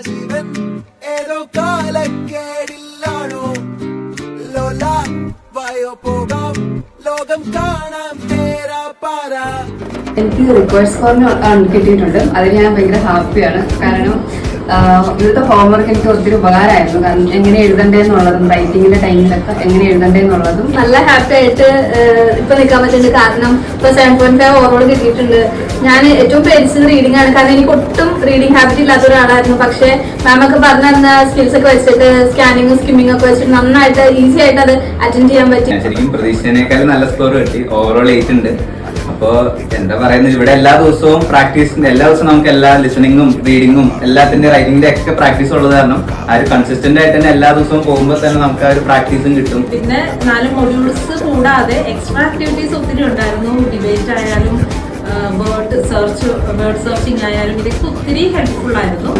ജീവൻ ഏതോ കാലക്കേടില്ലാണോ ലോല വായോ പോകാം ലോകം കാണാം തേരാ പാര. എനിക്ക് റിക്വസ്റ്റ് ഫോം കിട്ടിയിട്ടുണ്ട്. അതിൽ ഞാൻ ഭയങ്കര ഹാപ്പിയാണ്. കാരണം ഇവിടുത്തെ ഹോംവർക്ക് എനിക്ക് ഒത്തിരി ഉപകാരമായിരുന്നു. കാരണം എങ്ങനെ എഴുതണ്ടേന്നുള്ളതും റൈറ്റിങ്ങിന്റെ ടൈമിലൊക്കെ എങ്ങനെ എഴുതണ്ടേന്നുള്ളതും നല്ല ഹാപ്പി ആയിട്ട് ഇപ്പൊ നിൽക്കാൻ പറ്റുന്നുണ്ട്. കാരണം ഇപ്പൊ 7.5 ഓവറോൾ കിട്ടിയിട്ടുണ്ട്. ഞാൻ ഏറ്റവും പേടിച്ചത് റീഡിംഗ് ആണ്. കാരണം എനിക്ക് ഒട്ടും റീഡിംഗ് ഹാബിറ്റ് ഇല്ലാത്ത ഒരാളായിരുന്നു. പക്ഷെ മാം ഒക്കെ പറഞ്ഞു തന്ന സ്കിൽസ് ഒക്കെ വെച്ചിട്ട് സ്കാനിങ്ങും സ്കിമ്മിങ് ഒക്കെ വെച്ചിട്ട് നന്നായിട്ട് ഈസി ആയിട്ട് അത് അറ്റൻഡ് ചെയ്യാൻ പറ്റി. ശരിക്കും പ്രതീക്ഷിച്ചതിനേക്കാളും നല്ല സ്കോർ കിട്ടി. ഓവറോൾ 8 ഉണ്ട്. അപ്പോ എന്താ പറയുന്നത്, ഇവിടെ എല്ലാ ദിവസവും എല്ലാ ദിവസവും നമുക്ക് എല്ലാ ലിസണിങ്ങും റീഡിങ്ങും എല്ലാത്തിന്റെ റൈറ്റിംഗിന്റെ ഒക്കെ പ്രാക്ടീസ് ഉള്ളത് കാരണം ആ ഒരു കൺസിസ്റ്റന്റ് ആയിട്ട് തന്നെ എല്ലാ ദിവസവും പോകുമ്പോൾ തന്നെ നമുക്ക് ആ ഒരു പ്രാക്ടീസും കിട്ടും. പിന്നെ 4 മൊഡ്യൂൾസ് കൂടാതെ എക്സ്ട്രാ ആക്ടിവിറ്റീസ് ഒത്തിരി ഉണ്ടായിരുന്നു. ഡിബേറ്റ് ആയാലും വേർഡ് സെർച്ചിങ് ആയാലും ഇതൊക്കെ ഒത്തിരി ഹെൽപ്ഫുൾ ആയിരുന്നു.